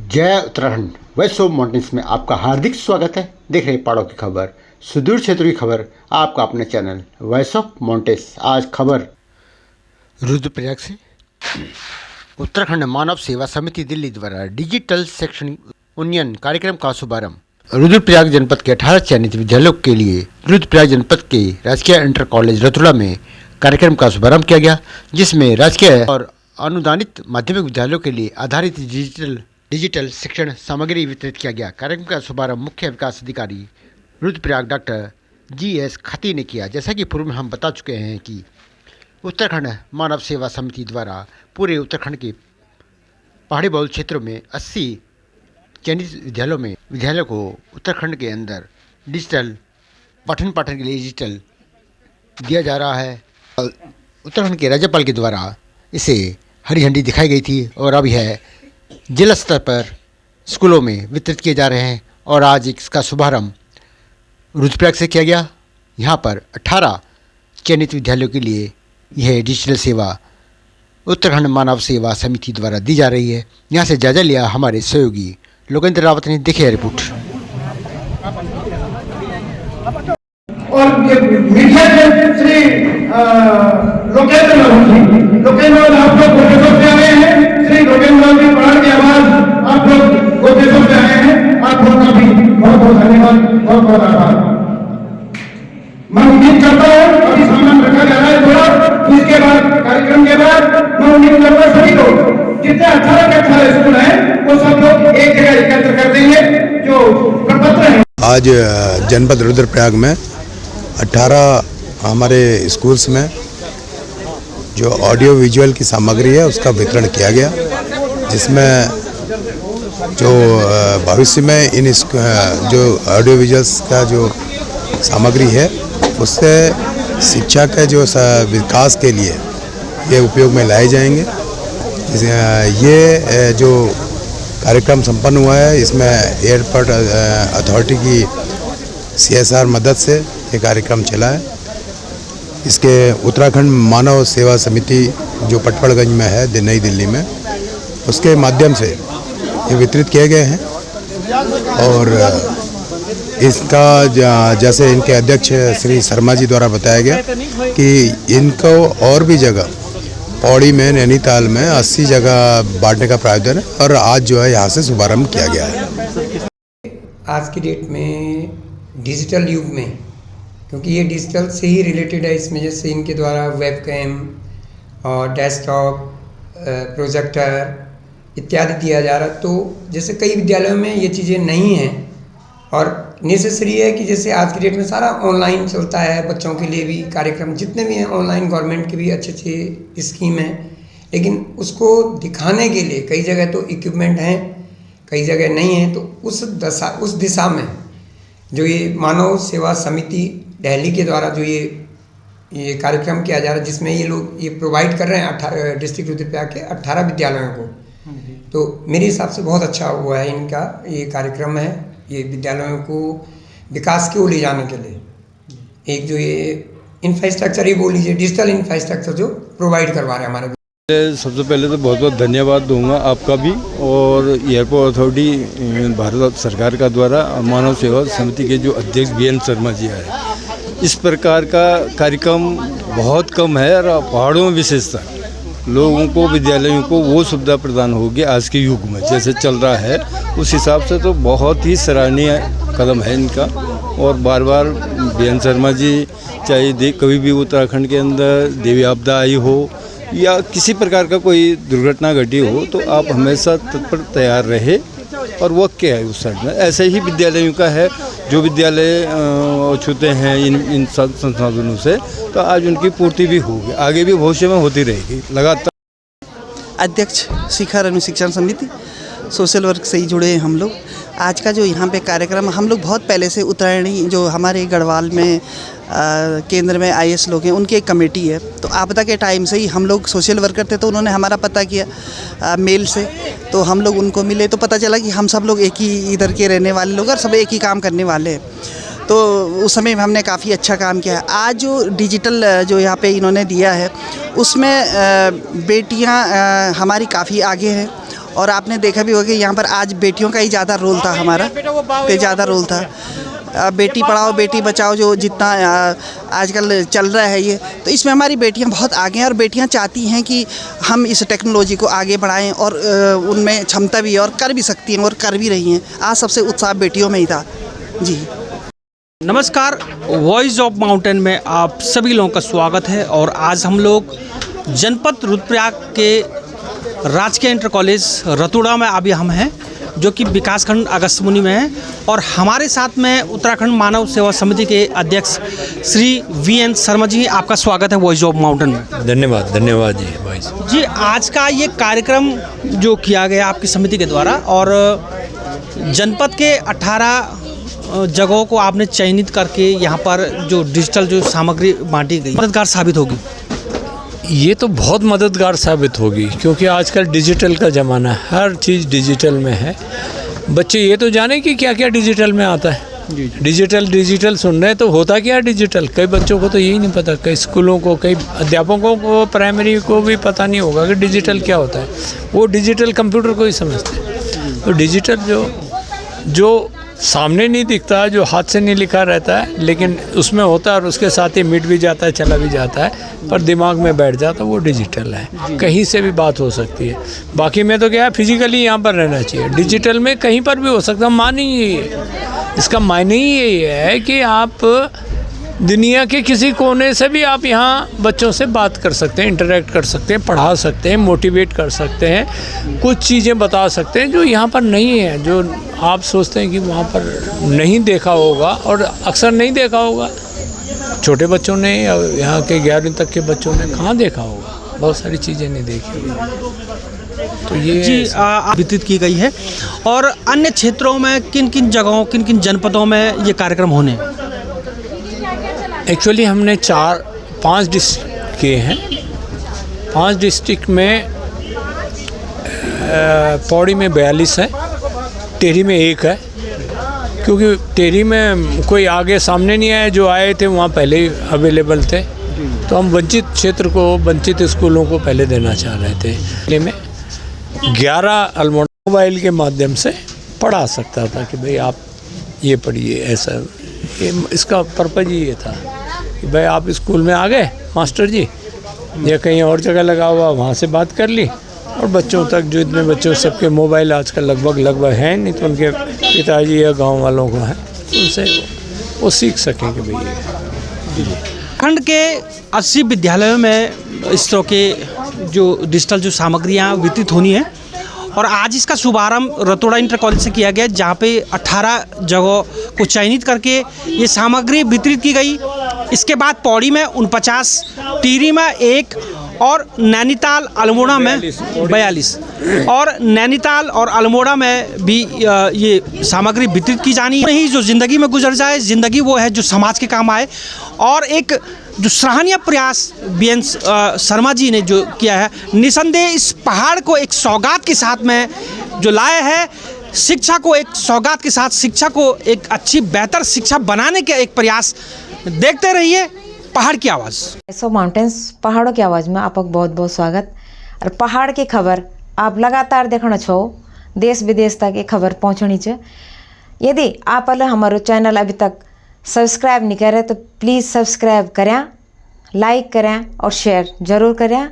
जय उत्तराखंड वैष्णव माउंटेन्स में आपका हार्दिक स्वागत है। देख रहे पहाड़ों की खबर, सुदूर क्षेत्रों की खबर, आपका अपने चैनल वैष्णव माउंटेन्स। आज खबर रुद्रप्रयाग से। उत्तराखंड मानव सेवा समिति दिल्ली द्वारा डिजिटल शैक्षणिक उन्नयन कार्यक्रम का शुभारंभ। रुद्रप्रयाग जनपद के 18 चयनित विद्यालयों के लिए रुद्रप्रयाग जनपद के राजकीय इंटर कॉलेज रतुला में कार्यक्रम का शुभारंभ किया गया, जिसमें राजकीय और अनुदानित माध्यमिक विद्यालयों के लिए आधारित डिजिटल शिक्षण सामग्री वितरित किया गया। कार्यक्रम का शुभारंभ मुख्य विकास अधिकारी रुद्रप्रयाग डॉक्टर GS खती ने किया। जैसा कि पूर्व में हम बता चुके हैं कि उत्तराखंड मानव सेवा समिति द्वारा पूरे उत्तराखंड के पहाड़ी बहुल क्षेत्रों में 80 चयनित विद्यालयों को उत्तराखंड के अंदर डिजिटल पठन पाठन के लिए डिजिटल दिया जा रहा है। उत्तराखंड के राज्यपाल के द्वारा इसे हरी झंडी दिखाई गई थी और अब यह जिला स्तर पर स्कूलों में वितरित किए जा रहे हैं और आज इसका शुभारंभ रुद्रप्रयाग से किया गया। यहाँ पर 18 चयनित विद्यालयों के लिए यह डिजिटल सेवा उत्तराखंड मानव सेवा समिति द्वारा दी जा रही है। यहाँ से जायजा लिया हमारे सहयोगी लोकेंद्र रावत ने। देखिए रिपोर्ट। और ये मीडिया के श्री लोकेंद्र आप लोग गोपेश्वर से आए हैं। श्री लोकेंद्र जी पढ़ाने के बाद आप लोग गोपेश्वर से आए हैं। आप लोग का भी बहुत बहुत धन्यवाद, बहुत बहुत आभार। मैं उम्मीद करता हूँ अभी सामान रखा जा रहा है थोड़ा, इसके बाद कार्यक्रम के बाद मैं उम्मीद करता हूँ सभी लोग जितने 18 के 18 स्कूल हैं वो सब लोग एक जगह एकत्र कर देंगे। जो प्रपत्र है आज जनपद रुद्रप्रयाग में 18 हमारे स्कूल्स में जो ऑडियो विजुअल की सामग्री है उसका वितरण किया गया, जिसमें जो भविष्य में इन जो ऑडियो विजुअल्स का जो सामग्री है उससे शिक्षा के जो विकास के लिए ये उपयोग में लाए जाएंगे। ये जो कार्यक्रम संपन्न हुआ है इसमें एयरपोर्ट अथॉरिटी की CSR मदद से ये कार्यक्रम चला है। इसके उत्तराखंड मानव सेवा समिति जो पटपड़गंज में है नई दिल्ली में, उसके माध्यम से ये वितरित किए गए हैं और इसका जैसे इनके अध्यक्ष श्री शर्मा जी द्वारा बताया गया कि इनको और भी जगह पौड़ी में, नैनीताल में 80 जगह बांटने का प्रावधान है और आज जो है यहाँ से शुभारंभ किया गया है। आज की डेट में डिजिटल युग में, क्योंकि ये डिजिटल से ही रिलेटेड है, इसमें जैसे इनके द्वारा वेबकैम और डेस्कटॉप, प्रोजेक्टर इत्यादि दिया जा रहा है। तो जैसे कई विद्यालयों में ये चीज़ें नहीं हैं और नेसेसरी है कि जैसे आज की डेट में सारा ऑनलाइन चलता है, बच्चों के लिए भी कार्यक्रम जितने भी हैं ऑनलाइन, गवर्नमेंट के भी अच्छे अच्छे स्कीम हैं, लेकिन उसको दिखाने के लिए कई जगह तो इक्विपमेंट हैं, कई जगह नहीं है। तो उस दिशा में जो ये मानव सेवा समिति दिल्ली के द्वारा जो ये कार्यक्रम किया जा रहा है, जिसमें ये लोग ये प्रोवाइड कर रहे हैं डिस्ट्रिक्ट रुद्रप्रयाग के 18 विद्यालयों को, तो मेरे हिसाब से बहुत अच्छा हुआ है इनका ये कार्यक्रम है। ये विद्यालयों को विकास की ओर ले जाने के लिए एक जो ये इंफ्रास्ट्रक्चर ही बोल लीजिए, डिजिटल इंफ्रास्ट्रक्चर जो प्रोवाइड करवा रहे हैं हमारे। सबसे पहले तो बहुत बहुत धन्यवाद दूंगा आपका भी और एयरपोर्ट अथॉरिटी भारत सरकार का द्वारा मानव सेवा समिति के जो अध्यक्ष BN शर्मा जी आए। इस प्रकार का कार्यक्रम बहुत कम है और पहाड़ों में विशेषता लोगों को, विद्यालयों को वो सुविधा प्रदान होगी आज के युग में जैसे चल रहा है, उस हिसाब से तो बहुत ही सराहनीय कदम है इनका। और बार बार BN शर्मा जी चाहे कभी भी उत्तराखंड के अंदर देवी आपदा आई हो या किसी प्रकार का कोई दुर्घटना घटी हो तो आप हमेशा तत्पर तैयार रहे और वक्त क्या है उस साइड में। ऐसे ही विद्यालयों का है, जो विद्यालय छूते हैं इन संसाधनों से, तो आज उनकी पूर्ति भी होगी, आगे भी भविष्य में होती रहेगी लगातार। अध्यक्ष शिखर अनुशिक्षण समिति सोशल वर्क से ही जुड़े हैं हम लोग। आज का जो यहाँ पे कार्यक्रम हम लोग बहुत पहले से उत्तरायणी जो हमारे गढ़वाल में केंद्र में IAS लोग हैं उनकी एक कमेटी है, तो आपदा के टाइम से ही हम लोग सोशल वर्कर थे, तो उन्होंने हमारा पता किया मेल से, तो हम लोग उनको मिले तो पता चला कि हम सब लोग एक ही इधर के रहने वाले लोग और सब एक ही काम करने वाले हैं। तो उस समय हमने काफ़ी अच्छा काम किया। आज जो डिजिटल जो यहाँ पे इन्होंने दिया है उसमें बेटियाँ हमारी काफ़ी आगे हैं और आपने देखा भी होगा कि यहाँ पर आज बेटियों का ही ज़्यादा रोल था, हमारा पे ज़्यादा रोल था। बेटी पढ़ाओ बेटी बचाओ जो जितना आजकल चल रहा है ये, तो इसमें हमारी बेटियां बहुत आगे हैं और बेटियां चाहती हैं कि हम इस टेक्नोलॉजी को आगे बढ़ाएं और उनमें क्षमता भी है और कर भी सकती हैं और कर भी रही हैं। आज सबसे उत्साह बेटियों में ही था जी। नमस्कार, वॉइस ऑफ माउंटेन में आप सभी लोगों का स्वागत है। और आज हम लोग जनपद रुद्रप्रयाग के राजकीय इंटर कॉलेज रतुड़ा में अभी हम हैं, जो कि विकासखंड अगस्त्यमुनि में है। और हमारे साथ में उत्तराखंड मानव सेवा समिति के अध्यक्ष श्री VN शर्मा जी, आपका स्वागत है वॉइस ऑफ माउंटेन में। धन्यवाद जी भाई जी, आज का ये कार्यक्रम जो किया गया आपकी समिति के द्वारा, और जनपद के 18 जगहों को आपने चयनित करके यहाँ पर जो डिजिटल जो सामग्री बांटी गई, मददगार साबित होगी। ये तो बहुत मददगार साबित होगी, क्योंकि आजकल डिजिटल का ज़माना है, हर चीज़ डिजिटल में है। बच्चे ये तो जाने कि क्या क्या डिजिटल में आता है। डिजिटल सुन रहे हैं तो होता क्या है डिजिटल, कई बच्चों को तो यही नहीं पता, कई स्कूलों को, कई अध्यापकों को, प्राइमरी को भी पता नहीं होगा कि डिजिटल क्या होता है। वो डिजिटल कंप्यूटर को ही समझते हैं। तो डिजिटल जो सामने नहीं दिखता, जो हाथ से नहीं लिखा रहता है, लेकिन उसमें होता है और उसके साथ ही मिट भी जाता है, चला भी जाता है, पर दिमाग में बैठ जाता है, वो डिजिटल है। कहीं से भी बात हो सकती है। बाकी में तो क्या है, फिजिकली यहाँ पर रहना चाहिए। डिजिटल में कहीं पर भी हो सकता है। माने इसका मायने ही यही है कि आप दुनिया के किसी कोने से भी आप यहाँ बच्चों से बात कर सकते हैं, इंटरेक्ट कर सकते हैं, पढ़ा सकते हैं, मोटिवेट कर सकते हैं, कुछ चीज़ें बता सकते हैं जो यहाँ पर नहीं है, जो आप सोचते हैं कि वहाँ पर नहीं देखा होगा और अक्सर नहीं देखा होगा। छोटे बच्चों ने, यहाँ के 11वीं तक के बच्चों ने कहाँ देखा होगा, बहुत सारी चीज़ें नहीं देखी होगी। तो ये जी वितरित की गई है। और अन्य क्षेत्रों में किन किन जगहों, किन किन जनपदों में ये कार्यक्रम होने हैं? एक्चुअली हमने 5 डिस्ट्रिक्ट किए हैं। 5 डिस्ट्रिक्ट में पौड़ी में 42 है, टेहरी में 1 है, क्योंकि टेहरी में कोई आगे सामने नहीं आए, जो आए थे वहाँ पहले ही अवेलेबल थे। तो हम वंचित क्षेत्र को, वंचित स्कूलों को पहले देना चाह रहे थे। टेहरी में 11 अल्मोड़ा मोबाइल के माध्यम से पढ़ा सकता था कि भाई आप ये पढ़िए, ऐसा। इसका पर्पज़ ही ये था कि भाई आप स्कूल में आ गए मास्टर जी, या कहीं और जगह लगा हुआ, वहाँ से बात कर ली, और बच्चों तक, जो इतने बच्चों सबके मोबाइल आजकल लगभग हैं, नहीं तो उनके पिताजी या गांव वालों को हैं, उनसे वो सीख सकें कि भाई। खंड के 80 विद्यालयों में इस तरह के जो डिजिटल जो सामग्रियाँ वितरित होनी है। और आज इसका शुभारंभ रतुड़ा इंटर कॉलेज से किया गया, जहाँ पे 18 जगहों को चयनित करके ये सामग्री वितरित की गई। इसके बाद पौड़ी में 49, टिहरी में 1 और नैनीताल अल्मोड़ा में 42, और नैनीताल और अल्मोड़ा में भी ये सामग्री वितरित की जानी है। नहीं जो ज़िंदगी में गुजर जाए, ज़िंदगी वो है जो समाज के काम आए। और एक जो सराहनीय प्रयास VN शर्मा जी ने जो किया है, निसंदेह इस पहाड़ को एक सौगात के साथ में जो लाए हैं, शिक्षा को एक सौगात के साथ, शिक्षा को एक अच्छी बेहतर शिक्षा बनाने के एक प्रयास। देखते रहिए पहाड़ की आवाज़। वॉइस माउंटेन्स पहाड़ों की आवाज़ में आपका बहुत बहुत स्वागत। और पहाड़ की खबर आप लगातार देखना छो, देश विदेश तक ये खबर पहुँचनी चाहिए। यदि आप हमारे चैनल अभी तक सब्सक्राइब नहीं करें तो प्लीज़ सब्सक्राइब करें, लाइक करें और शेयर ज़रूर करें।